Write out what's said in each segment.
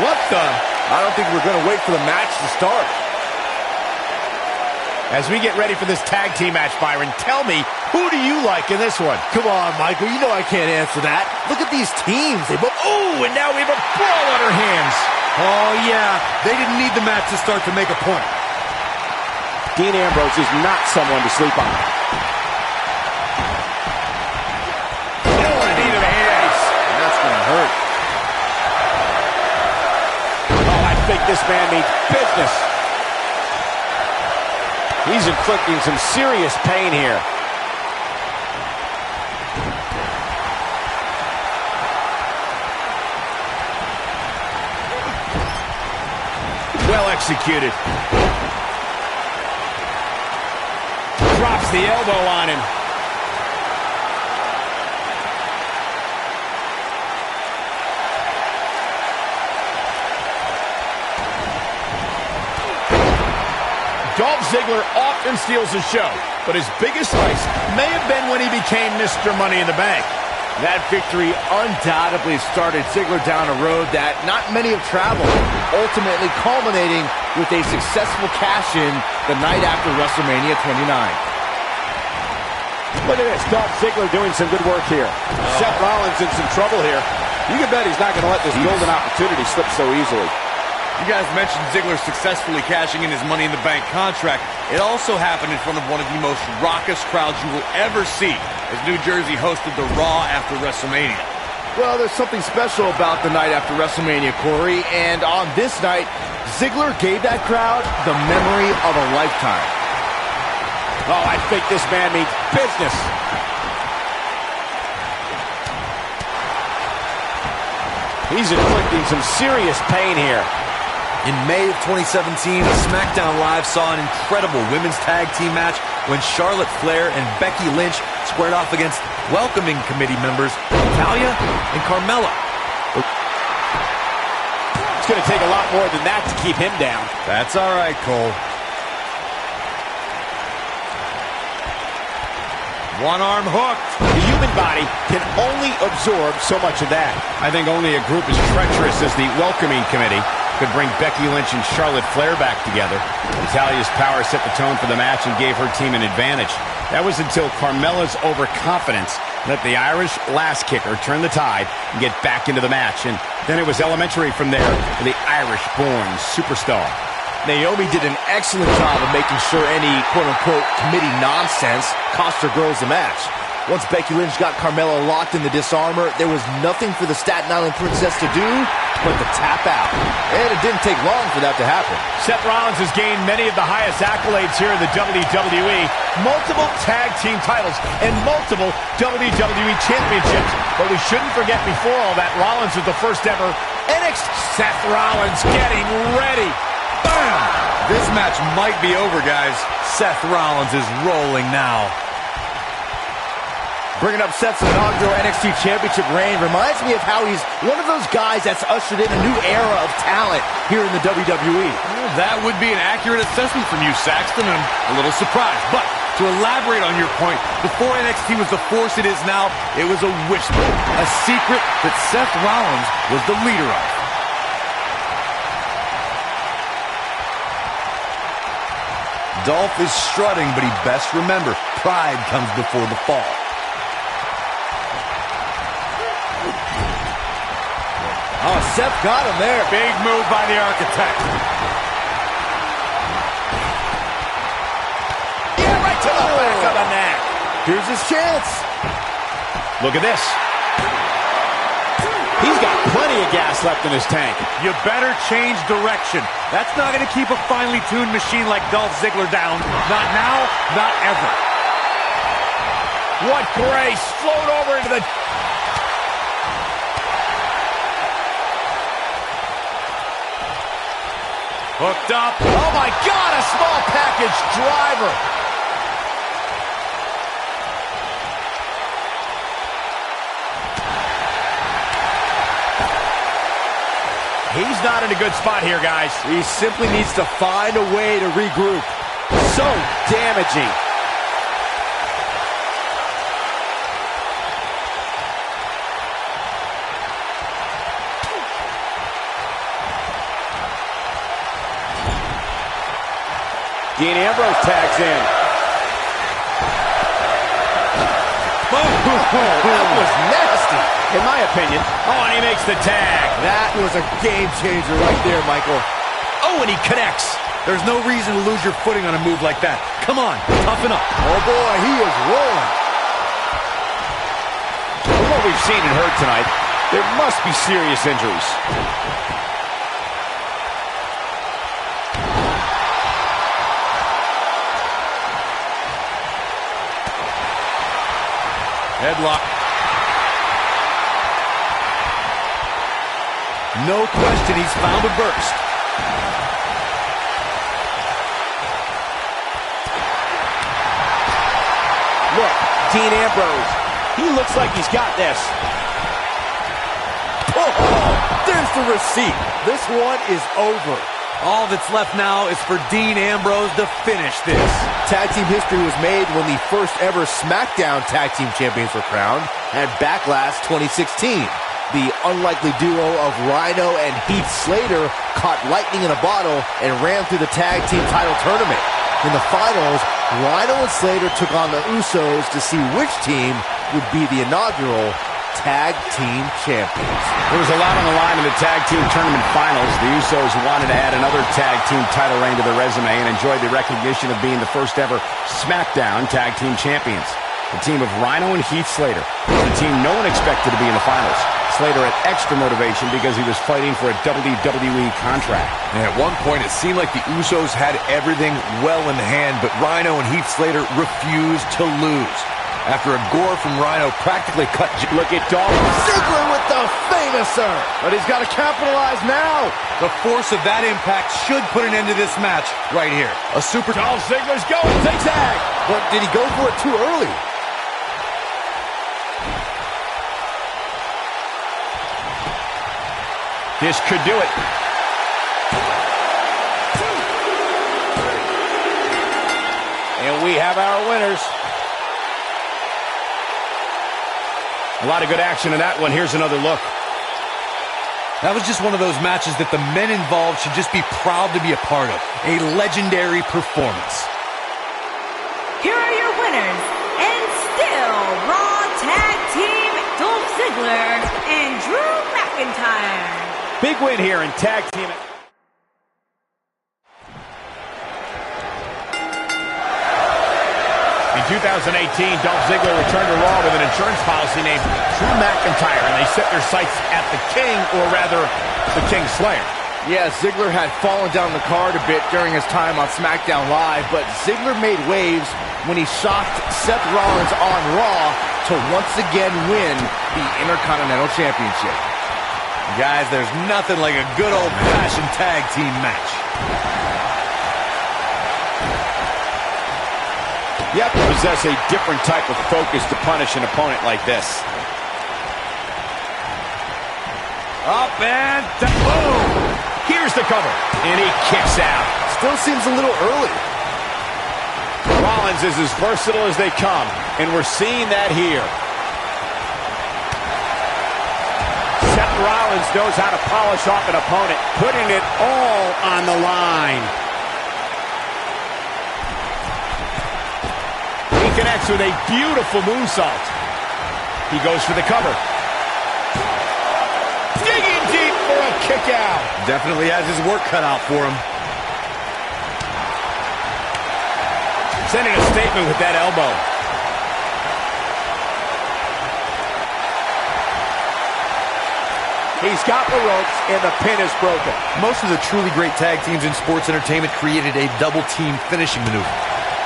What the? I don't think we're going to wait for the match to start. As we get ready for this tag team match, Byron, tell me, who do you like in this one? Come on, Michael. You know I can't answer that. Look at these teams. They both... Oh, and now we have a brawl on our hands. Oh, yeah. They didn't need the match to start to make a point. Dean Ambrose is not someone to sleep on. Oh, a knee to the hands. That's going to hurt. Oh, I think this man means business. He's inflicting some serious pain here. Well executed. Drops the elbow on him. Dolph Ziggler often steals the show, but his biggest rise may have been when he became Mr. Money in the Bank. That victory undoubtedly started Ziggler down a road that not many have traveled, ultimately culminating with a successful cash-in the night after WrestleMania 29. Look at this, Dolph Ziggler doing some good work here. Seth Rollins in some trouble here. You can bet he's not going to let this golden opportunity slip so easily. You guys mentioned Ziggler successfully cashing in his Money in the Bank contract. It also happened in front of one of the most raucous crowds you will ever see as New Jersey hosted the Raw after WrestleMania. Well, there's something special about the night after WrestleMania, Corey, and on this night, Ziggler gave that crowd the memory of a lifetime. Oh, I think this man means business. He's inflicting some serious pain here. In May of 2017, SmackDown Live saw an incredible women's tag team match when Charlotte Flair and Becky Lynch squared off against welcoming committee members Natalya and Carmella. It's going to take a lot more than that to keep him down. That's all right, Cole. One arm hooked. The human body can only absorb so much of that. I think only a group as treacherous as the welcoming committee could bring Becky Lynch and Charlotte Flair back together. Natalya's power set the tone for the match and gave her team an advantage. That was until Carmella's overconfidence let the Irish last kicker turn the tide and get back into the match. And then it was elementary from there for the Irish-born superstar. Naomi did an excellent job of making sure any quote-unquote committee nonsense cost her girls the match. Once Becky Lynch got Carmella locked in the disarmor, there was nothing for the Staten Island Princess to do but to tap out. And it didn't take long for that to happen. Seth Rollins has gained many of the highest accolades here in the WWE, multiple tag team titles, and multiple WWE championships. But we shouldn't forget before all that, Rollins was the first ever NXT. Seth Rollins getting ready. Bam! This match might be over, guys. Seth Rollins is rolling now. Bringing up Seth's inaugural NXT Championship reign reminds me of how he's one of those guys that's ushered in a new era of talent here in the WWE. Well, that would be an accurate assessment from you, Saxton. I'm a little surprised. But to elaborate on your point, before NXT was the force it is now, it was a whisper, a secret that Seth Rollins was the leader of. Dolph is strutting, but he best remember, pride comes before the fall. Oh, Seth got him there. Big move by the Architect. Yeah, right to the back of the neck. Here's his chance. Look at this. He's got plenty of gas left in his tank. You better change direction. That's not going to keep a finely tuned machine like Dolph Ziggler down. Not now, not ever. What grace. Float over into the... Hooked up. Oh, my God, a small package driver. He's not in a good spot here, guys. He simply needs to find a way to regroup. So damaging. Dean Ambrose tags in. That was nasty. In my opinion. Oh, and he makes the tag. That was a game changer right there, Michael. Oh, and he connects. There's no reason to lose your footing on a move like that. Come on, toughen up. Oh, boy, he is rolling. From what we've seen and heard tonight, there must be serious injuries. Headlock. No question, he's found a burst. Look, Dean Ambrose. He looks like he's got this. Oh, there's the receipt. This one is over. All that's left now is for Dean Ambrose to finish this. Tag team history was made when the first ever SmackDown Tag Team Champions were crowned at Backlash 2016. The unlikely duo of Rhino and Heath Slater caught lightning in a bottle and ran through the tag team title tournament. In the finals, Rhino and Slater took on the Usos to see which team would be the inaugural Tag Team Champions. There was a lot on the line in the Tag Team Tournament Finals. The Usos wanted to add another Tag Team title reign to their resume and enjoyed the recognition of being the first ever SmackDown Tag Team Champions. The team of Rhino and Heath Slater was a team no one expected to be in the finals. Slater had extra motivation because he was fighting for a WWE contract. And at one point, it seemed like the Usos had everything well in hand, but Rhino and Heath Slater refused to lose. After a gore from Rhino practically cut... Look at Dolph. Ziggler with the famouser. But he's got to capitalize now. The force of that impact should put an end to this match right here. A super... Dolph Ziggler's going. Zigzag. But did he go for it too early? This could do it. And we have our winners. A lot of good action in that one. Here's another look. That was just one of those matches that the men involved should just be proud to be a part of. A legendary performance. Here are your winners, and still Raw Tag Team, Dolph Ziggler and Drew McIntyre. Big win here in Tag Team. In 2018, Dolph Ziggler returned to Raw with an insurance policy named Drew McIntyre, and they set their sights at the King, or rather, the King Slayer. Yeah, Ziggler had fallen down the card a bit during his time on SmackDown Live, but Ziggler made waves when he shocked Seth Rollins on Raw to once again win the Intercontinental Championship. Guys, there's nothing like a good old-fashioned tag team match. You have to possess a different type of focus to punish an opponent like this. Up and boom! Here's the cover, and he kicks out. Still seems a little early. Rollins is as versatile as they come, and we're seeing that here. Seth Rollins knows how to polish off an opponent, putting it all on the line. He connects with a beautiful moonsault. He goes for the cover. Digging deep for a kick out. Definitely has his work cut out for him. Sending a statement with that elbow. He's got the ropes, and the pin is broken. Most of the truly great tag teams in sports entertainment created a double-team finishing maneuver.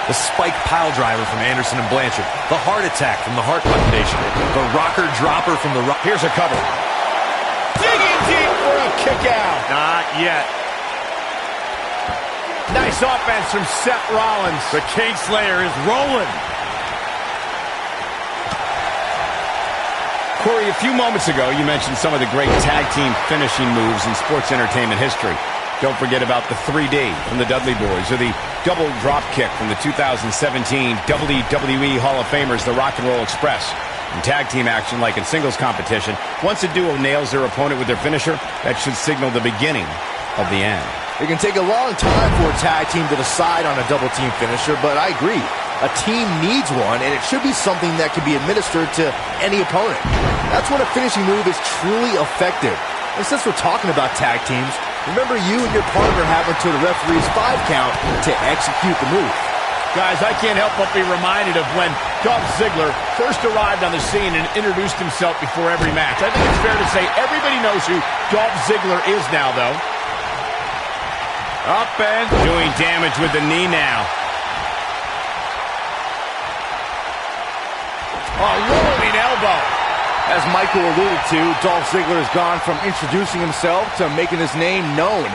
The spike pile driver from Anderson and Blanchard. The heart attack from the Hart Foundation. The rocker dropper from the... Here's a cover. Digging deep for a kick out. Not yet. Nice offense from Seth Rollins. The King Slayer is rolling. Corey, a few moments ago, you mentioned some of the great tag team finishing moves in sports entertainment history. Don't forget about the 3D from the Dudley Boys, or the double drop kick from the 2017 WWE Hall of Famers, the Rock and Roll Express. In tag team action, like in singles competition, once a duo nails their opponent with their finisher, that should signal the beginning of the end. It can take a long time for a tag team to decide on a double team finisher, but I agree. A team needs one, and it should be something that can be administered to any opponent. That's when a finishing move is truly effective. And since we're talking about tag teams, remember you and your partner have until the referee's 5 count to execute the move. Guys, I can't help but be reminded of when Dolph Ziggler first arrived on the scene and introduced himself before every match. I think it's fair to say everybody knows who Dolph Ziggler is now, though. Up and doing damage with the knee now. A rolling elbow. As Michael alluded to, Dolph Ziggler has gone from introducing himself to making his name known.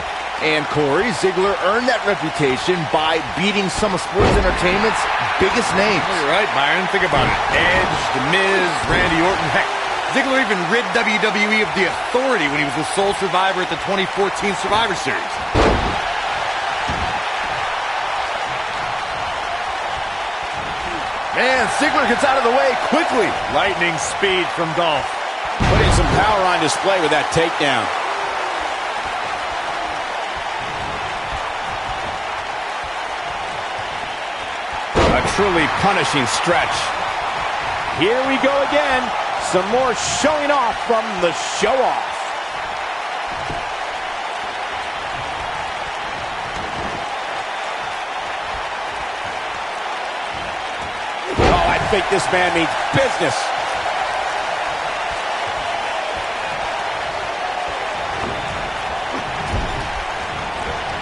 And Corey, Ziggler earned that reputation by beating some of sports entertainment's biggest names. You're right, Byron. Think about it. Edge, The Miz, Randy Orton. Heck, Ziggler even rid WWE of the authority when he was the sole survivor at the 2014 Survivor Series. Man, Ziggler gets out of the way quickly. Lightning speed from Dolph. Putting some power on display with that takedown. A truly punishing stretch. Here we go again. Some more showing off from the show-off. I think this man means business.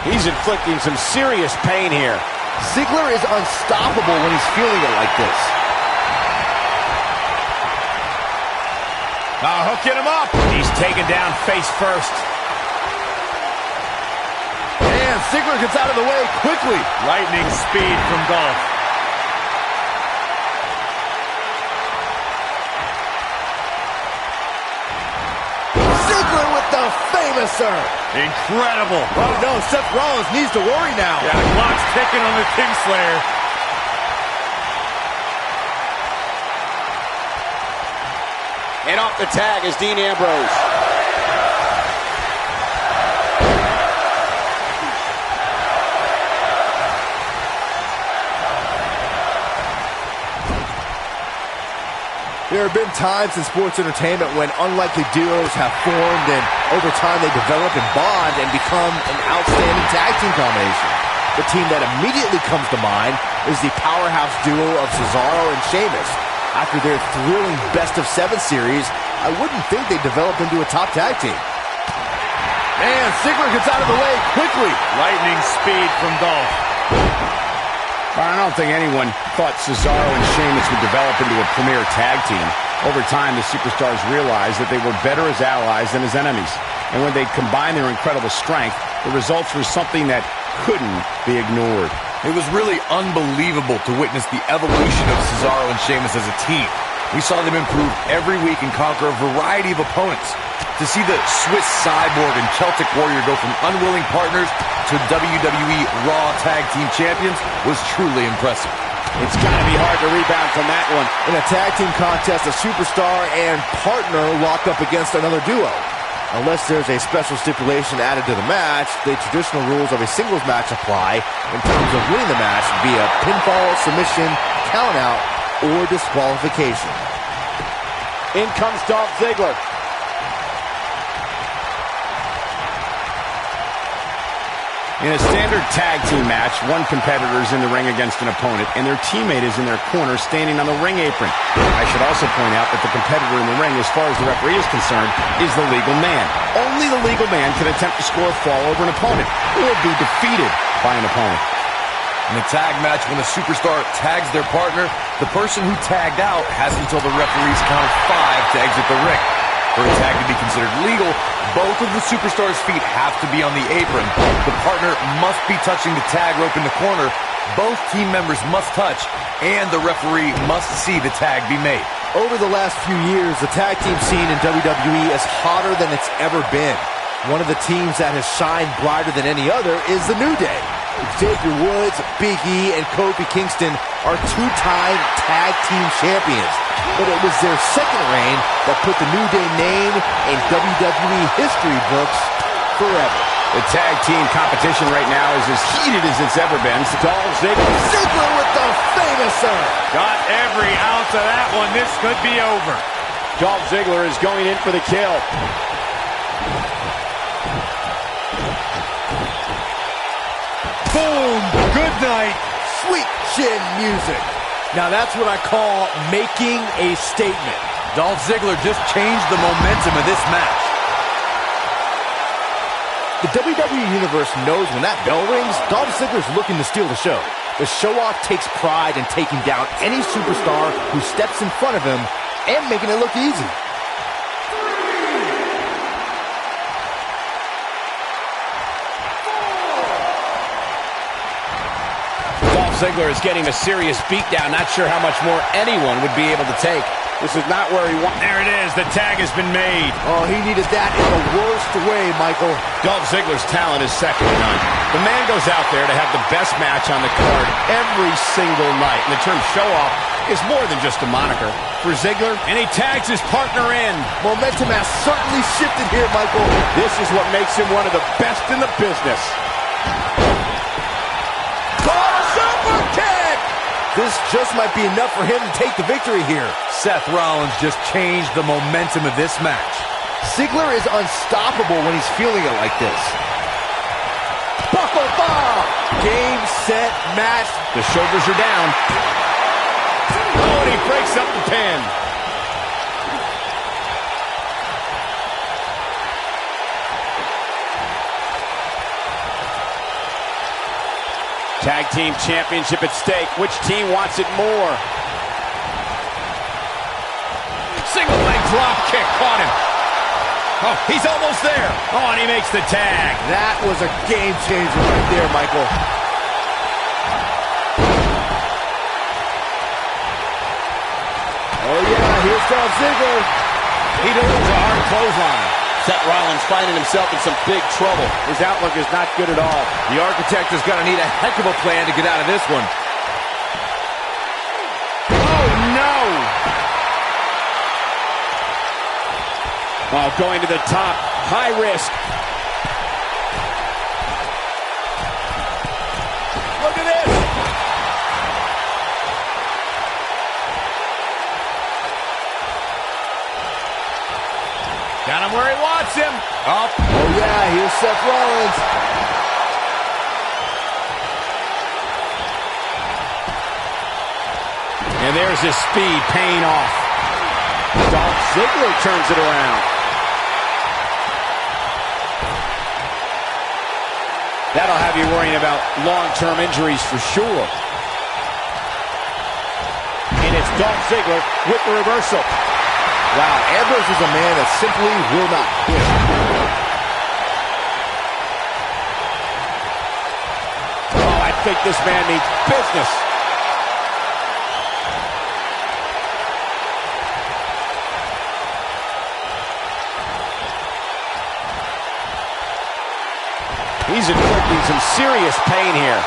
He's inflicting some serious pain here. Ziggler is unstoppable when he's feeling it like this. Hooking him up. He's taken down face first. And Ziggler gets out of the way quickly. Lightning speed from Dolph. Ziggler with the famouser. Incredible. Oh no, Seth Rollins needs to worry now. Yeah, the clock's ticking on the Kingslayer. And off the tag is Dean Ambrose. There have been times in sports entertainment when unlikely duos have formed and over time they develop and bond and become an outstanding tag team combination. The team that immediately comes to mind is the powerhouse duo of Cesaro and Sheamus. After their thrilling best-of-7 series, I wouldn't think they'd develop into a top tag team. Man, Ziggler gets out of the way quickly. Lightning speed from Dolph. I don't think anyone thought Cesaro and Sheamus would develop into a premier tag team. Over time, the superstars realized that they were better as allies than as enemies. And when they combined their incredible strength, the results were something that couldn't be ignored. It was really unbelievable to witness the evolution of Cesaro and Sheamus as a team. We saw them improve every week and conquer a variety of opponents. To see the Swiss Cyborg and Celtic Warrior go from unwilling partners to WWE Raw Tag Team Champions was truly impressive. It's got to be hard to rebound from that one. In a tag team contest, a superstar and partner lock up against another duo. Unless there's a special stipulation added to the match, the traditional rules of a singles match apply in terms of winning the match via pinfall, submission, countout, or disqualification. In comes Dolph Ziggler. In a standard tag team match, one competitor is in the ring against an opponent, and their teammate is in their corner standing on the ring apron. I should also point out that the competitor in the ring, as far as the referee is concerned, is the legal man. Only the legal man can attempt to score a fall over an opponent or be defeated by an opponent. In a tag match, when a superstar tags their partner, the person who tagged out has until the referee's count of 5 to exit the ring. For a tag to be considered legal, both of the superstars' feet have to be on the apron. The partner must be touching the tag rope in the corner. Both team members must touch, and the referee must see the tag be made. Over the last few years, the tag team scene in WWE is hotter than it's ever been. One of the teams that has shined brighter than any other is the New Day. Xavier Woods, Big E, and Kofi Kingston are two-time tag team champions. But it was their second reign that put the New Day name in WWE history books forever. The tag team competition right now is as heated as it's ever been. Dolph Ziggler. Ziggler with the famous Got every ounce of that one. This could be over. Dolph Ziggler is going in for the kill. Boom. Good night. sweet chin music. Now that's what I call making a statement. Dolph Ziggler just changed the momentum of this match. The WWE Universe knows when that bell rings, Dolph Ziggler's looking to steal the show. The show-off takes pride in taking down any superstar who steps in front of him and making it look easy. Dolph Ziggler is getting a serious beatdown. Not sure how much more anyone would be able to take. This is not where he wants. There it is. The tag has been made. Oh, he needed that in the worst way, Michael. Dolph Ziggler's talent is second to none. The man goes out there to have the best match on the card every single night. And the term show-off is more than just a moniker for Ziggler, and he tags his partner in. Momentum has certainly shifted here, Michael. This is what makes him one of the best in the business. This just might be enough for him to take the victory here. Seth Rollins just changed the momentum of this match. Ziggler is unstoppable when he's feeling it like this. Buckle bomb! Game, set, match. The shoulders are down. Oh, and he breaks up the pin. Tag team championship at stake. Which team wants it more? Single leg drop kick caught him. Oh, he's almost there. Oh, and he makes the tag. That was a game changer right there, Michael. Oh yeah, here's Dolph Ziggler. He delivers a hard clothesline. Seth Rollins finding himself in some big trouble. His outlook is not good at all. The architect is going to need a heck of a plan to get out of this one. Oh, no. Oh, going to the top. High risk. Look at this. Got him where he wants him. Up. Oh yeah, here's Seth Rollins. And there's his speed paying off. Dolph Ziggler turns it around. That'll have you worrying about long-term injuries for sure. And it's Dolph Ziggler with the reversal. Wow, Ambrose is a man that simply will not quit. Oh, I think this man needs business. He's inflicting some serious pain here.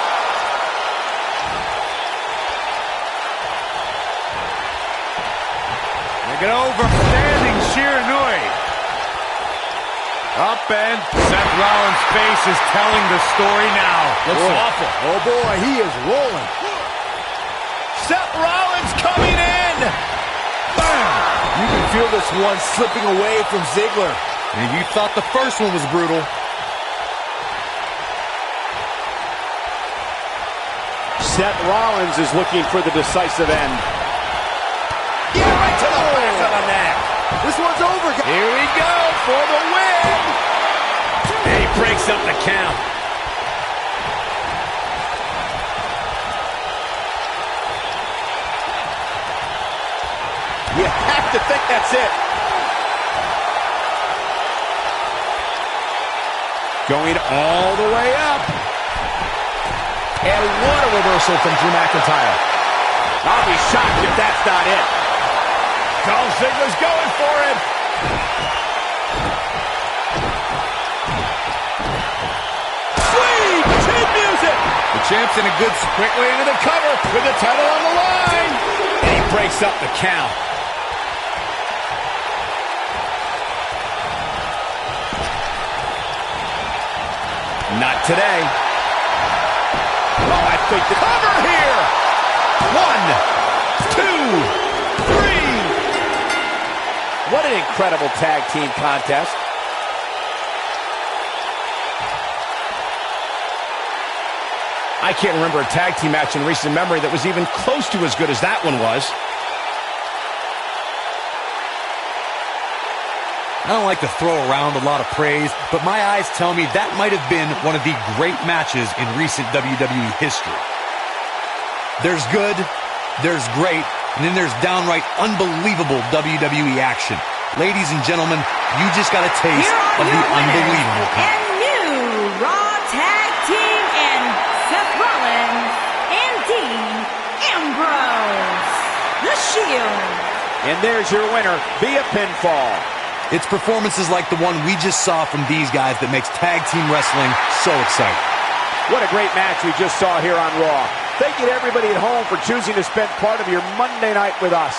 Get over. Standing Shiranui. Up and Seth Rollins' face is telling the story now. Looks awful. Oh boy, he is rolling. Seth Rollins coming in. Bam! You can feel this one slipping away from Ziggler. And you thought the first one was brutal. Seth Rollins is looking for the decisive end. Yeah, right to the back of the neck. This one's over. Here we go for the win. And he breaks up the count. You have to think that's it. Going all the way up. And what a reversal from Drew McIntyre. I'll be shocked if that's not it. Dolph Ziggler's going for it. Sweet chin music. The champ's in a good quickly into the cover with the title on the line. And he breaks up the count. Not today. Oh, I think the cover here. 1, 2, 3. What an incredible tag team contest. I can't remember a tag team match in recent memory that was even close to as good as that one was. I don't like to throw around a lot of praise, but my eyes tell me that might have been one of the great matches in recent WWE history. There's good, there's great, and then there's downright unbelievable WWE action. Ladies and gentlemen, you just got a taste of the unbelievable kind. And new Raw Tag Team and Seth Rollins and Dean Ambrose. The Shield. And there's your winner via pinfall. It's performances like the one we just saw from these guys that makes tag team wrestling so exciting. What a great match we just saw here on Raw. Thank you to everybody at home for choosing to spend part of your Monday night with us.